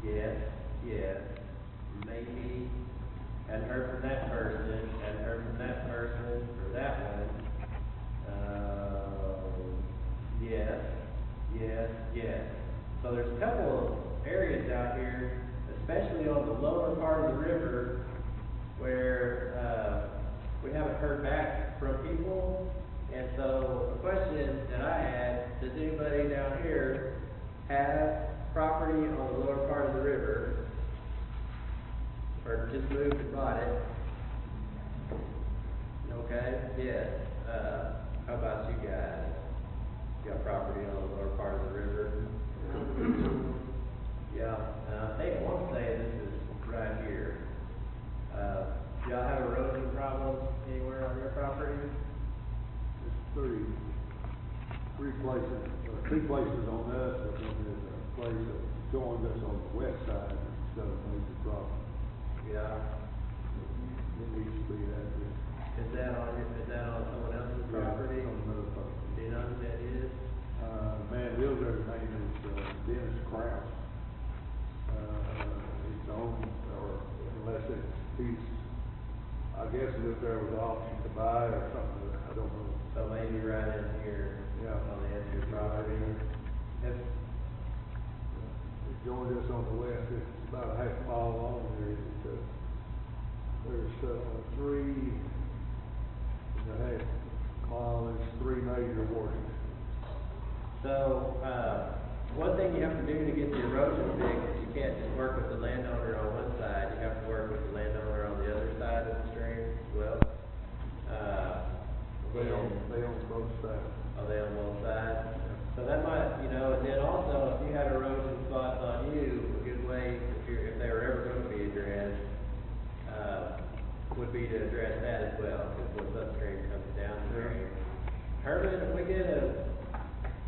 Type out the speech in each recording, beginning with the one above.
Yes, yes, maybe. Hadn't heard from that person, hadn't heard from that person, or that one. Yes, yes, yes. So there's a couple of areas out here, especially on the lower part of the river, where we haven't heard back from people. And so the question that I had, does anybody down here have property on the lower part of the river, or just moved and bought it? Okay, yes. How about you guys? You got property on the lower part of the river? Yeah, I think I want to say this is right here. Y'all have erosion problems anywhere on your property? There's three places, two places on us, but then there's a place that joins us on the west side instead of major problem. Yeah. It needs to be that way. Is that on someone else's property? Yeah, on another property. Do you know who that is? Man lives there, his name is Dennis Krause. He's owned, or unless he's, I guess lives there with the option to buy or something, I don't know. So maybe right in here, Yeah. on the edge of your property. If, It joins us on the west, it's about a half mile long there. There's 3.5 miles, there's 3 major washings. so, one thing you have to do to get the erosion fixed is you can't just work with the landowner on one side, you have to work with the landowner on the other side of the stream as well. They own both sides. Are they on both sides? So that might, and then also, if you have erosion spots on you, a good way, if they were ever going to be addressed, would be to address that as well, because once upstream comes downstream. Herman, if we get a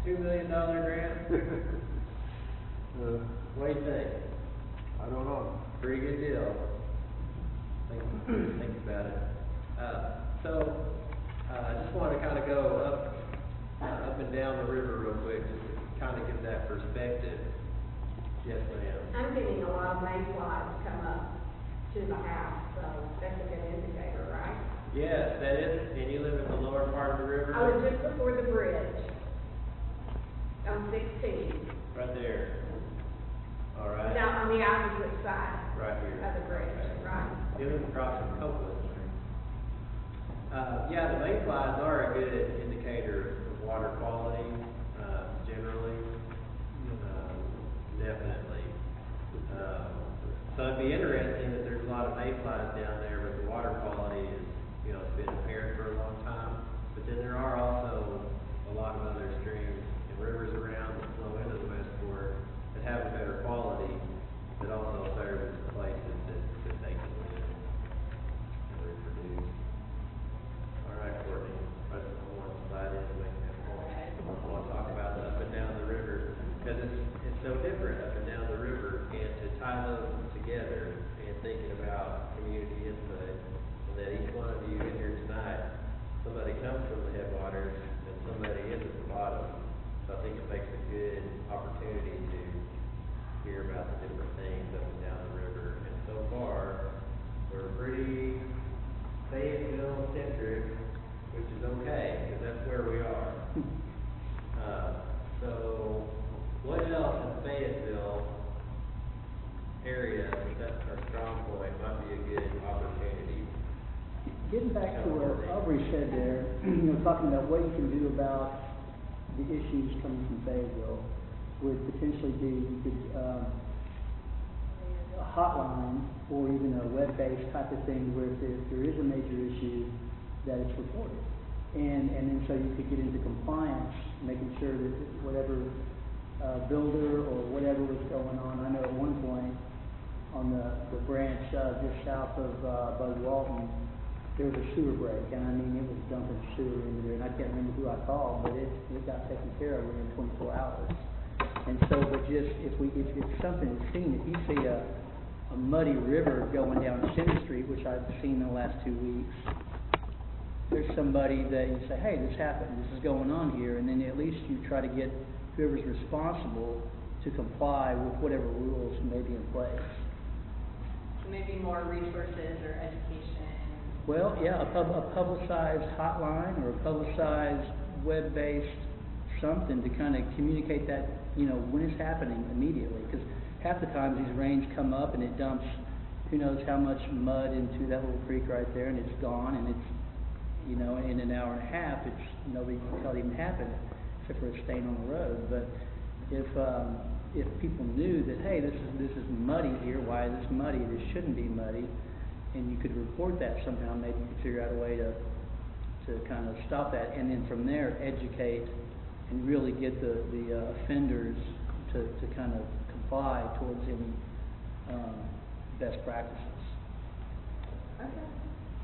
$2 million grant, what do you think? I don't know. Pretty good deal. Think about it. I just want to kind of go up and down the river real quick, just to kind of give that perspective. Yes, ma'am. I'm getting a lot of mayflies come up to the house, so that's a good indicator, right? Yes, that is. And you live in the lower part of the river? I was just before the bridge on 16. Right there. All right. Now, on the opposite side. Right here. Of the bridge, Okay. right? You live across from Copeland. Yeah, the mayflies are a good indicator of water quality, generally. Definitely. So it'd be interesting that there's a lot of mayflies down there, but the water quality is, it's been apparent for a long time. But then there are also a lot of other streams and rivers around that flow into the West Fork that have a better quality, that also serve as places that they can live and reproduce. All right, Courtney, I want to slide in and make that point. I want to talk about the up and down the river, because it's so different up and down the river, and to tie those together and thinking about community input, and that each one of you in here tonight, somebody comes from the headwaters and somebody is at the bottom. So I think it makes a good opportunity to hear about the different things up and down the river. And so far, we're pretty Fayetteville centric, which is okay, because that's where we are. So what else in Fayetteville area, that's our strong point, might be a good opportunity? Getting back to what Aubrey said there, talking about what you can do about the issues coming from Fayetteville would potentially be, you could, a hotline or even a web-based type of thing where if there is a major issue, that it's reported. And then so you could get into compliance, making sure that whatever builder or whatever was going on. I know at one point on the branch just south of Bud Walton, there was a sewer break, and I mean, it was dumping sewer into there, and I can't remember who I called, but it got taken care of within 24 hours. And so, but just, if something is seen, if you see a muddy river going down Center Street, which I've seen in the last 2 weeks, there's somebody that you say, hey, this happened, this is going on here, and then at least you try to get whoever's responsible to to comply with whatever rules may be in place. So maybe more resources or education. Well, yeah, a publicized hotline or a publicized web-based something to kind of communicate that, when it's happening immediately. Because half the time these rains come up and it dumps who knows how much mud into that little creek right there, and it's gone, and it's, in an hour and a half, nobody can tell it even happened, except for a stain on the road. But if people knew that, hey, this is muddy here, why is this muddy? This shouldn't be muddy, and you could report that somehow. Maybe you could figure out a way to kind of stop that, and then from there educate and really get the offenders to kind of comply towards any best practices. Okay.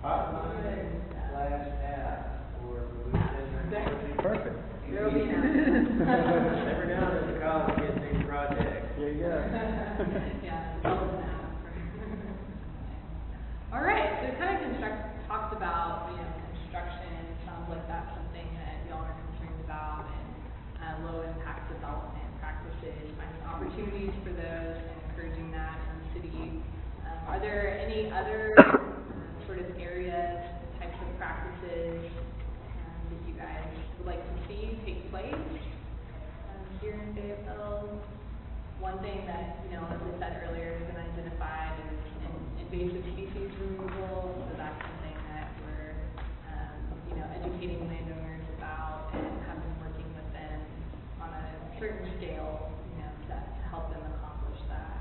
Hotline slash app or Perfect. There will be an Every now and then the college gets these projects. There you go. Yeah, it's always an app. All right, so we kind of talked about, construction. It sounds like that's something that y'all are concerned about, and low impact development practices, finding opportunities for those and encouraging that in the city. Are there any other sort of areas, types of practices that you guys would like to see take place here in Fayetteville? One thing that, as I said earlier, has been identified is invasive species removal. So that's something that we're, educating landowners about and have been working with them on a certain scale, to help them accomplish that.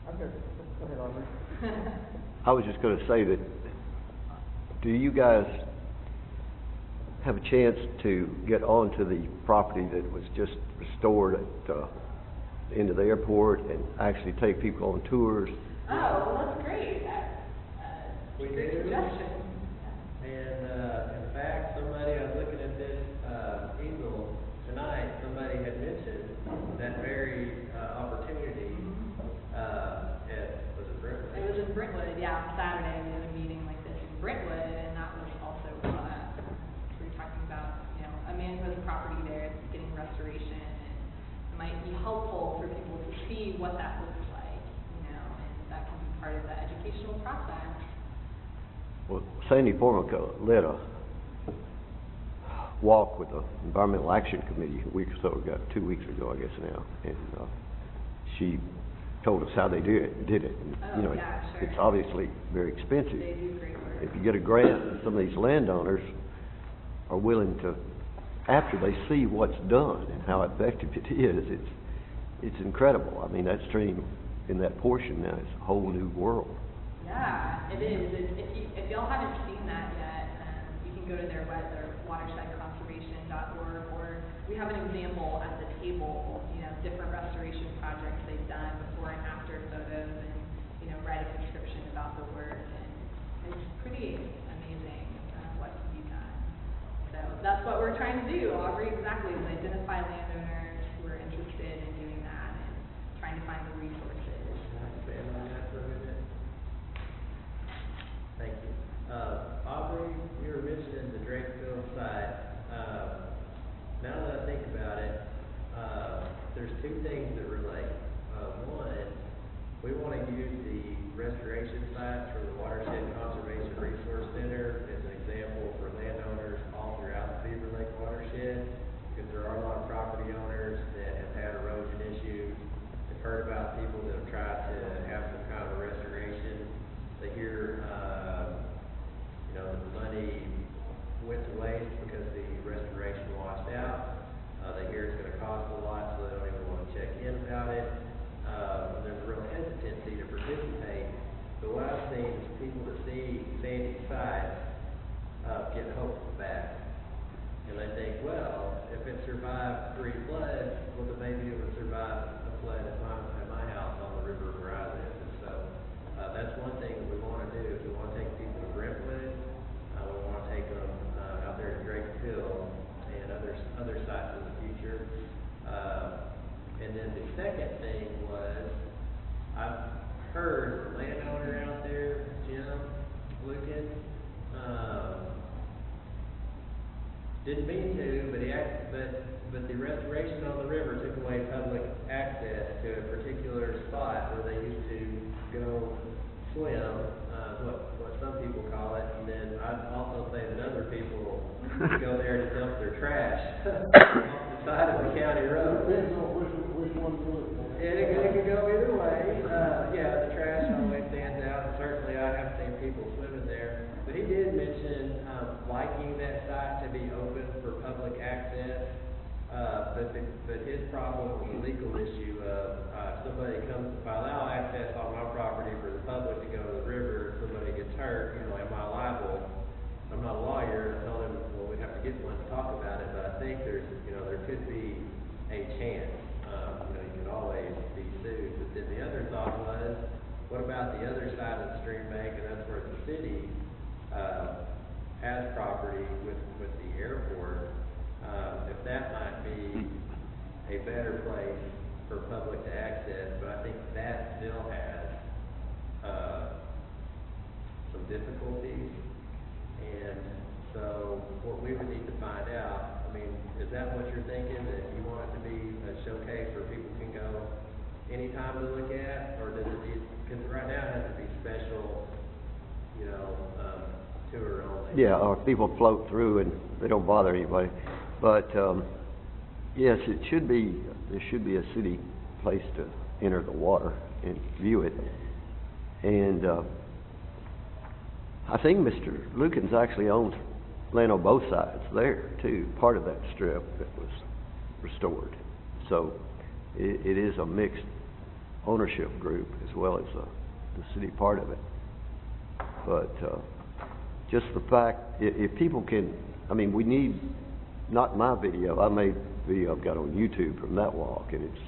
Go ahead, Aubrey. I was just going to say that, do you guys have a chance to get onto the property that was just restored at into the airport and actually take people on tours? Oh, well, that's great. We Great do. suggestion. And, in fact, I was looking at this, easel tonight, somebody had mentioned that very, opportunity, was it Brentwood? It was in Brentwood, yeah, on Saturday, we had a meeting like this in Brentwood, and that was also, we were talking about, a man who has a property there, it's getting restoration, and it might be helpful for people to see what that looks like, and that can be part of the educational process. Well, Sandy Formica led a walk with the Environmental Action Committee a week or so ago, 2 weeks ago, I guess now, and she told us how they did it. And, Oh, yeah, sure. It's obviously very expensive. They do great work. If you get a grant, and some of these landowners are willing to, after they see what's done and how effective it is, it's incredible. I mean, that stream in that portion now is a whole new world. Yeah, it is. If y'all haven't seen that yet, you can go to their watershedconservation.org, or we have an example at the table, different restoration projects they've done, before and after photos, and, write a description about the work, and it's pretty amazing what can be done. So that's what we're trying to do, Aubrey, exactly, is identify landowners who are interested in doing that, and trying to find the resources. Can I expand on that for a minute? Thank you. Aubrey, you were mentioning the Drakeville site. Now that I think about it, there's two things that relate. One, we want to use the restoration sites from the Watershed Conservation Resource Center as an example for landowners all throughout the Beaver Lake watershed, because there are a lot of property owners that have had erosion issues. They've heard about people that have tried to have some kind of restoration. They hear, the money went to waste because the restoration washed out. They hear it's going to cost a lot, so they don't even want to check in about it. There's a real hesitancy to participate. But what I've seen is people that see sandy sites get hopeful back. And they think, well, if it survived 3 floods, well, then maybe it would survive a flood at my house on the river where I live. And so that's one thing that we want to do. Is we want to take people to Brentwood. We want to take them out there to Drakeville and other sites in the future. And then the second thing was, I've heard the landowner out there, Jim Lucan, didn't mean to, but the restoration on the river took away public access to a particular spot where they used to go swim, what some people call it, and then I'd also say that other people go there to dump their trash off the side of the county road. Depends on which one to look at. It could go either way. Yeah, the trash always stands out. Certainly, I have seen people swimming there. But he did mention liking that site to be open for public access. But his problem was a legal issue of if somebody comes, if I allow access on my property for the public to go to the river, if somebody gets hurt, am I liable? I'm not a lawyer. I told him, well, we'd have to get one to talk about it. But I think there could be a chance. You can always be sued. But then the other thought was, what about the other side of the stream bank, and that's where the city has property with the airport. If that might be a better place for public to access, but I think that still has some difficulties. And so what we would need to find out, is that what you're thinking, that you want it to be a showcase where people can go anytime to look at, or does it need, because right now it has to be special, tour only? Yeah, or people float through and they don't bother anybody. But, yes, there should be a city place to enter the water and view it. And, I think Mr. Lukens actually owns land on both sides there, too, part of that strip that was restored. So, it is a mixed ownership group as well as the city part of it. But, just the fact, if people can, we need, not my video, I made video I've got on YouTube from that walk, and it's,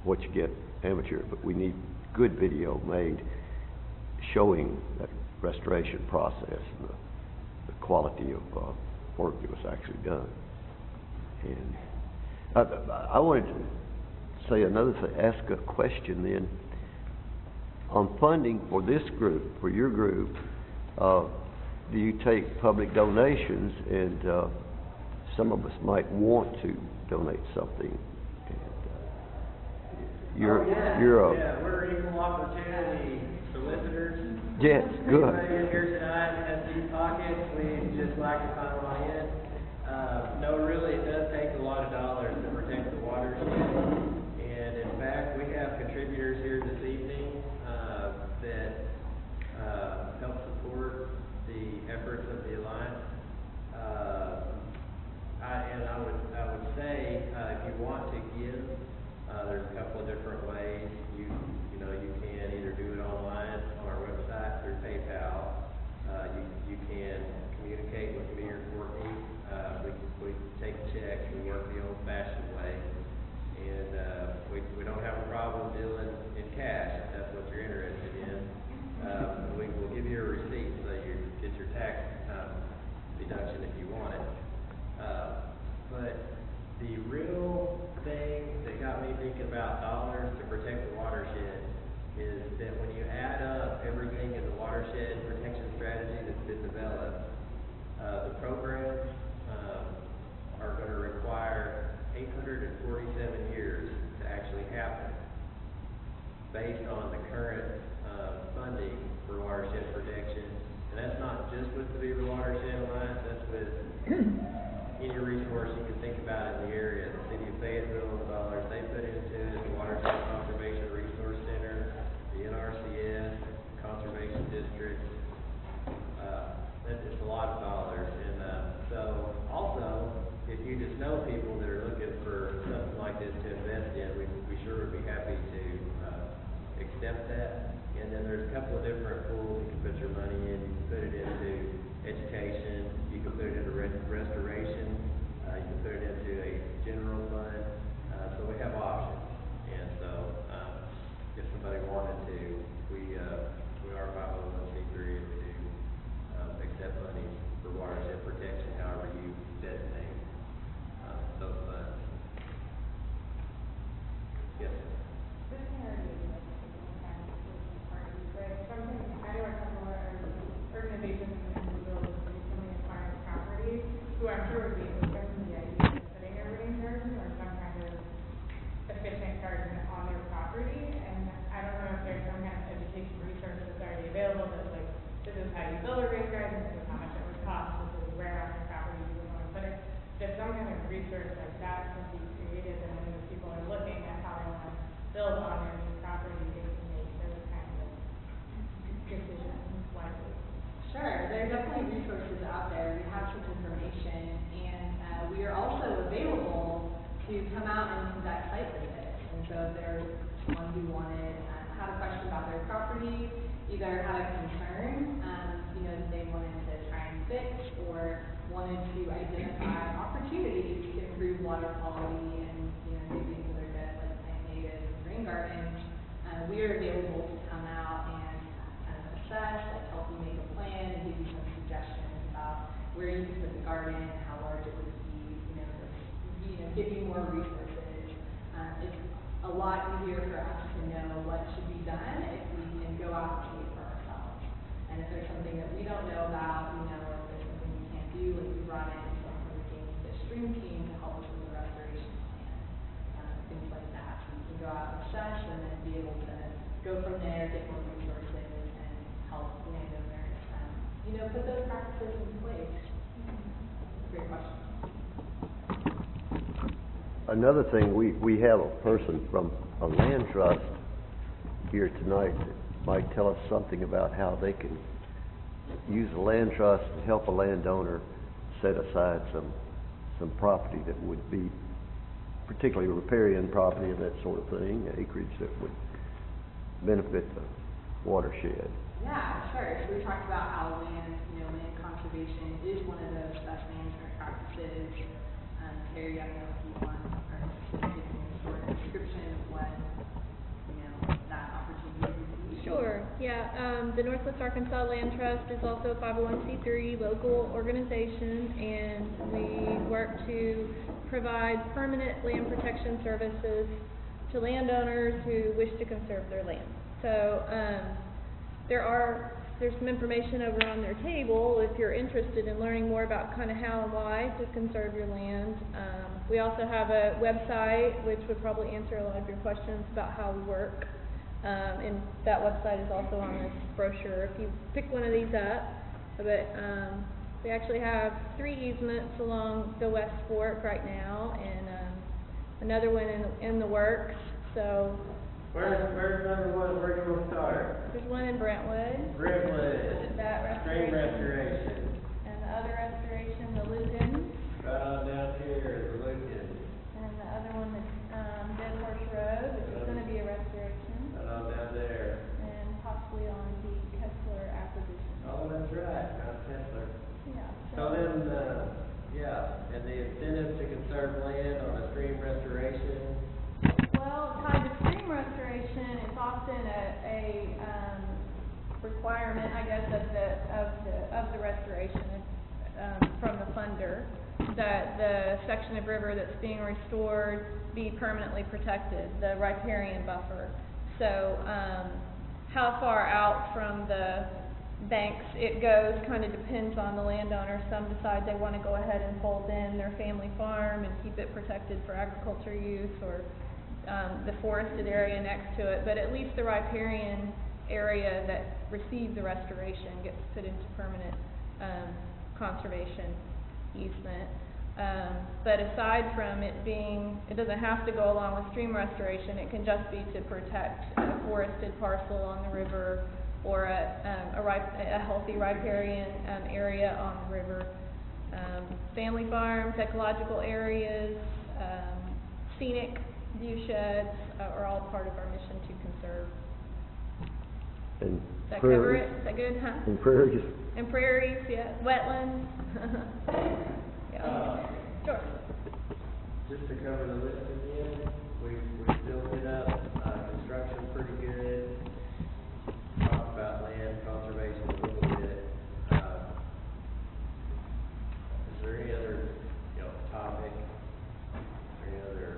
what you get amateur, but we need good video made showing that restoration process and the quality of work that was actually done. And I wanted to say another thing, ask a question then. On funding for this group, for your group, do you take public donations? And some of us might want to donate something. And We're equal opportunity solicitors. Yes, good. Everybody in here tonight has deep pockets. We just like to find one in. No, really, it does take a lot of dollars to protect the watershed. And in fact, we have contributors here this evening that help support the efforts of the Alliance. I would say if you want to give, there's a couple of different ways. You can either do it online on our website through PayPal. You can communicate with me or Courtney. We take checks. We work the old-fashioned way, and we don't have a problem dealing in cash if that's what you're interested in. We will give you a receipt so you get your tax deduction if you want it. But the real thing that got me thinking about dollars to protect the watershed is that when you add up everything in the watershed protection strategy that's been developed, the programs are going to require 847 years to actually happen based on the current funding for watershed protection. And that's not just with the Beaver Watershed Alliance, that's with any resource you can think about in the area. The city of Fayetteville, the dollars they put into it, the Watershed Conservation Resource Center, the NRCS, conservation districts. That's just a lot of dollars. And so also, if you just know people that are looking for something like this to invest in, we sure would be happy to accept that. And then there's a couple of different pools you can put your money in. You can put it into education, you can put it into restoration, you can put it into a research like that can be created, and then if people are looking at how they want to build on their new property, they can make those kinds of decisions wisely. Sure, there are definitely resources out there. We have some information, and we are also available to come out and conduct site visits. And so if there's someone who had a question about their property, either had a concern, that they wanted to try and fix, or wanted to identify opportunities to improve water quality and, do things that are good, like plant native rain gardens, we are available to come out and kind of assess, like help you make a plan and give you some suggestions about where you could put the garden, how large it would be, give you more resources. It's a lot easier for us to know what should be done if we can go out and see it for ourselves. And if there's something that we don't know about, or if there's something we can't do, like we brought in some from the stream team to help us with the restoration plan, things like that. So we can go out and assess and then be able to go from there, get more resources, and help landowners, put those practices in place. Great question. Another thing, we have a person from a land trust here tonight that might tell us something about how they can use a land trust to help a landowner set aside some property that would be particularly riparian property and that sort of thing, acreage that would benefit the watershed. Yeah, sure. So we talked about how land conservation is one of those best management practices. Terry, I don't know if you want or give me a short description of what that opportunity would be. Sure, yeah. The Northwest Arkansas Land Trust is also a 501c3 local organization, and we work to provide permanent land protection services to landowners who wish to conserve their land. So there's some information over on their table if you're interested in learning more about kind of how and why to conserve your land. We also have a website which would probably answer a lot of your questions about how we work. And that website is also on this brochure if you pick one of these up. But we actually have 3 easements along the West Fork right now, and another one in the works. So Where's number one? Where do you want to start? there's one in Brentwood. That Stream restoration. restoration. And the other restoration, the Lugans. Right on down here, the Lucas. And the other one is Dead Horse Road, which is going to be a restoration. Right on down there. And possibly on the Kessler acquisition. Oh, that's right, John Kessler. Yeah. So then, and the incentive to conserve land on a stream restoration. Well, tied to stream restoration, it's often a requirement, I guess, of the restoration from the funder, that the section of river that's being restored be permanently protected, the riparian buffer. So, how far out from the banks it goes kind of depends on the landowner. Some decide they want to go ahead and fold in their family farm and keep it protected for agriculture use, or the forested area next to it, but at least the riparian area that received the restoration gets put into permanent conservation easement. But aside from it doesn't have to go along with stream restoration. It can just be to protect a forested parcel on the river, or a healthy riparian area on the river. Family farms, ecological areas, scenic view sheds are all part of our mission to conserve. And Does that prairies. cover it? Is that good, huh? And prairies. And prairies, yeah. Wetlands. Yeah. Sure. Just to cover the list again, we filled it up, construction pretty good. Talked about land conservation a little bit. Is there any other, topic, or any other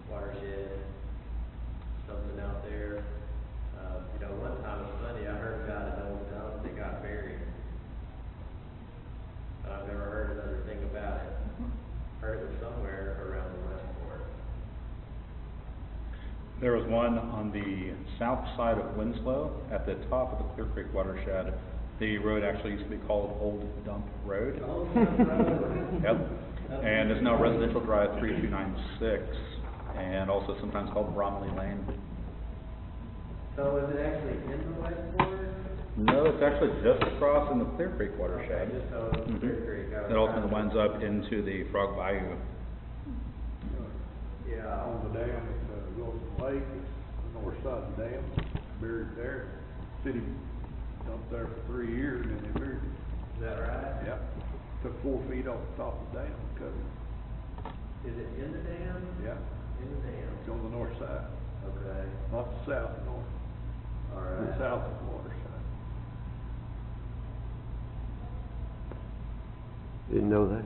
watershed, something out there? One time it was funny, I heard about an old dump that got buried. But I've never heard another thing about it. Heard it was somewhere around the West Fork. There was one on the south side of Winslow, at the top of the Clear Creek watershed. The road actually used to be called Old Dump Road. Old Dump Road. Yep. And it's now Residential Drive 3296, and also sometimes called Bromley Lane. So is it actually in the west border? No, it's actually just across in the Clear Creek watershed. Okay, just so Clear Creek. I was It ultimately trying winds up into the Frog Bayou. Yeah. On the dam at Wilson Lake, it's the north side of the dam, buried there. City dumped there for 3 years and they buried it. Is that right? Yep. Took 4 feet off the top of the dam and cut it. Is it in the dam? Yeah. In the dam. It's on the north side, Okay. not the south, north. All The right. south of the water side. Didn't know that.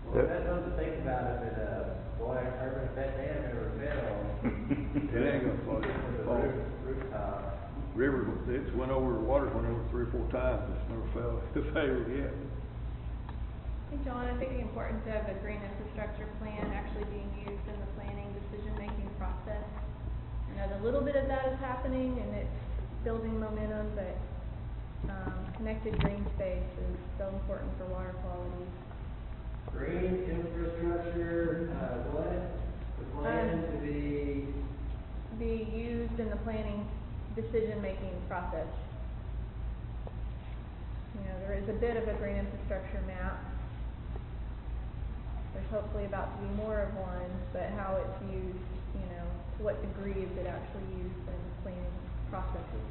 Well, that's something to think about if it, boy, if that dam ever fell. It ain't gonna flood. The rooftop. River, it's went over, the water's went over 3 or 4 times, it's never fell, failed yet. Hey, John, I think the importance of a green infrastructure plan actually being used in the planning decision-making process. I know that a little bit of that is happening and it's building momentum, but, connected green space is so important for water quality. Green infrastructure, what? The plan to be, Used in the planning decision-making process. You know, there is a bit of a green infrastructure map. There's hopefully about to be more of one, but how it's used, you know, to what degree is it actually used in the planning processes?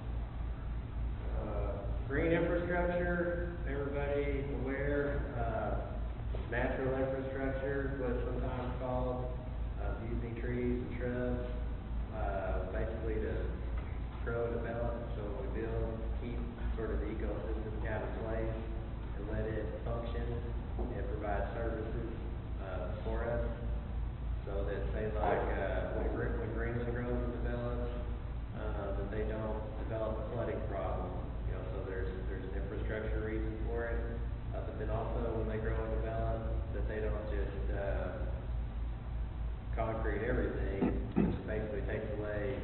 green infrastructure, everybody aware, natural infrastructure, what's sometimes called, using trees and shrubs, basically to grow and develop, so we build, keep sort of the ecosystem kind of place and let it function and provide services, for us. So that say like, when greenland grows and develops, that they don't develop a flooding problem, you know, so there's an infrastructure reason for it. But then also when they grow and develop, that they don't just, concrete everything, which basically takes away,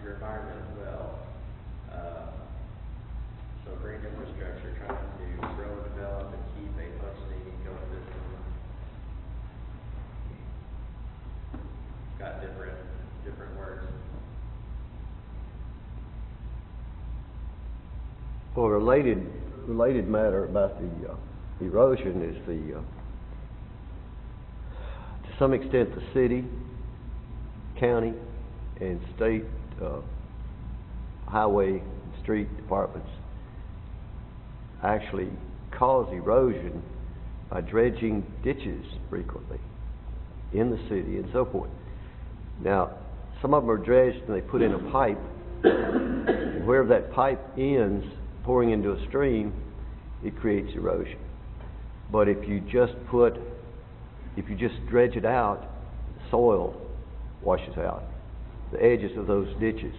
your environment as well. So green infrastructure, trying to grow and develop and keep a functioning ecosystem. Got different words. Well, related matter about the erosion is to some extent the city, county, and state highway and street departments actually cause erosion by dredging ditches frequently in the city and so forth. Now, some of them are dredged and they put in a pipe, and wherever that pipe ends, pouring into a stream, it creates erosion. But if you just dredge it out, soil washes out the edges of those ditches.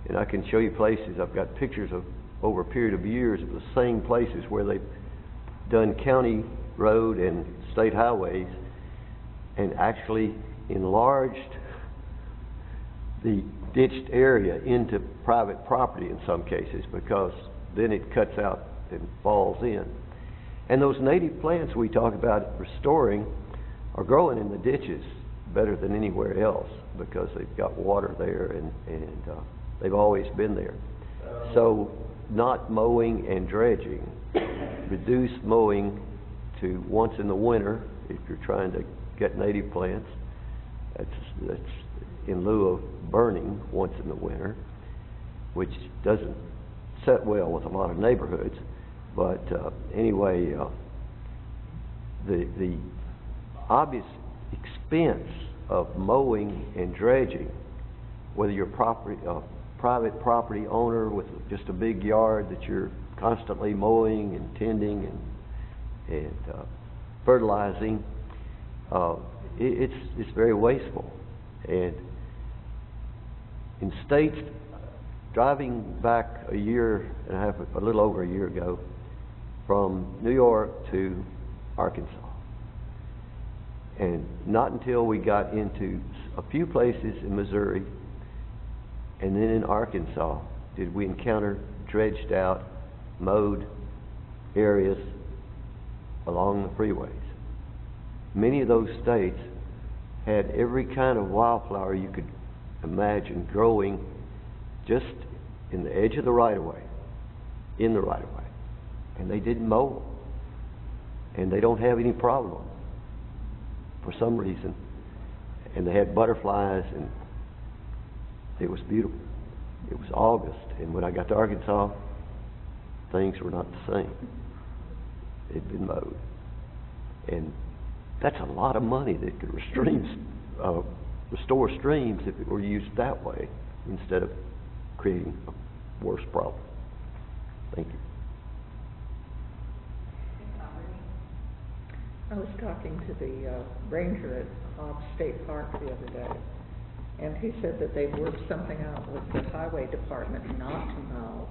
And I can show you places, I've got pictures of over a period of years of the same places where they've done county road and state highways and actually enlarged the ditched area into private property in some cases, because then it cuts out and falls in. And those native plants we talk about restoring are growing in the ditches better than anywhere else because they've got water there and they've always been there. So not mowing and dredging. Reduce mowing to once in the winter if you're trying to get native plants. That's in lieu of burning once in the winter, which doesn't set well with a lot of neighborhoods. But anyway, the obvious expense of mowing and dredging, whether you're a private property owner with just a big yard that you're constantly mowing and tending and fertilizing, it's very wasteful. And in states, driving back a year and a half, a little over a year ago, from New York to Arkansas, and not until we got into a few places in Missouri and then in Arkansas did we encounter dredged out, mowed areas along the freeways. Many of those states had every kind of wildflower you could imagine growing just in the edge of the right-of-way, in the right-of-way. And they didn't mow them. And they don't have any problem for some reason. And they had butterflies, and it was beautiful. It was August, and when I got to Arkansas, things were not the same. It'd been mowed. And that's a lot of money that could restore streams if it were used that way instead of creating a worse problem. Thank you. I was talking to the ranger at Hobbs State Park the other day, and he said that they've worked something out with the highway department not to mow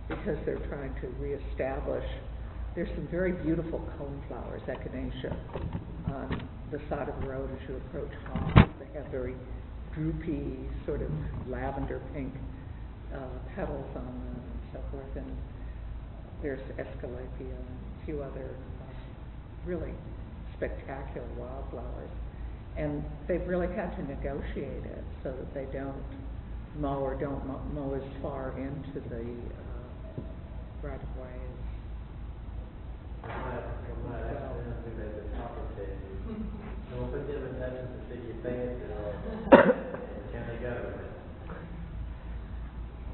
because they're trying to reestablish. There's some very beautiful coneflowers, echinacea, on the side of the road as you approach Hobbs. They have very droopy, sort of lavender pink petals on them and so forth, and there's Escalapia and a few other really spectacular wildflowers. And they've really had to negotiate it so that they don't mow or don't mow as far into the right of ways. From my accident, we made the talking to, don't put them in touch with the city of Fayetteville and county government.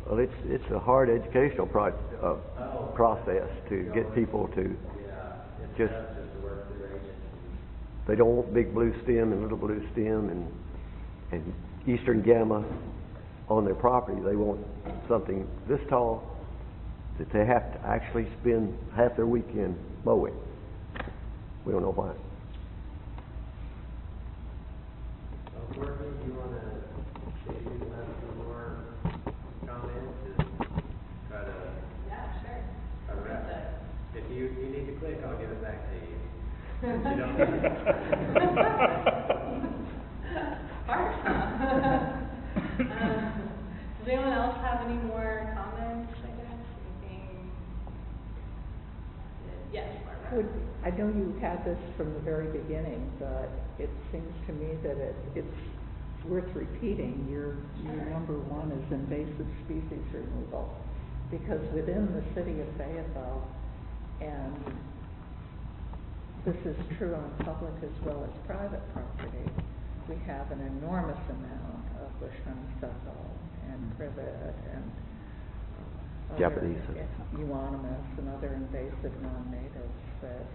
Well, it's a hard educational process to get people to just. They don't want big blue stem and little blue stem and eastern gamma on their property. They want something this tall that they have to actually spend half their weekend mowing. We don't know why. Courtney, do you want to see if people have some more comments and try to... Yeah, sure. Try to wrap that. If you need to click, I'll give it back to you. You don't need it. Harsh, huh? Does anyone else have any more comments, I guess? Anything? Yes, Barbara. I know you had this from the very beginning, but it seems to me that it's worth repeating. Your number one is invasive species removal, because within the city of Fayetteville, and this is true on public as well as private property, we have an enormous amount of bush honeysuckle and privet and Japanese euonymus and other invasive non-natives that,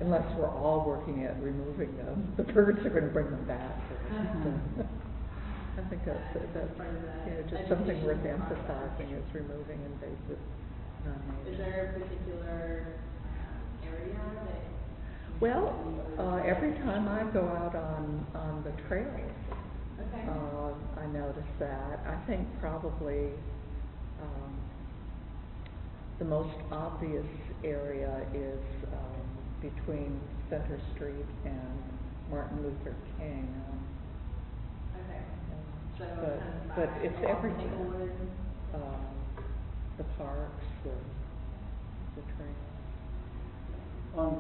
unless we're all working at removing them, the birds are going to bring them back. I think that's just something worth emphasizing is removing invasive non-natives. Is there a particular area that? Well, every time I go out on the trails, Okay. I notice that. I think probably the most obvious area is between Center Street and Martin Luther King. Okay. So But it's along everything. Inglewood? The parks, the trails. On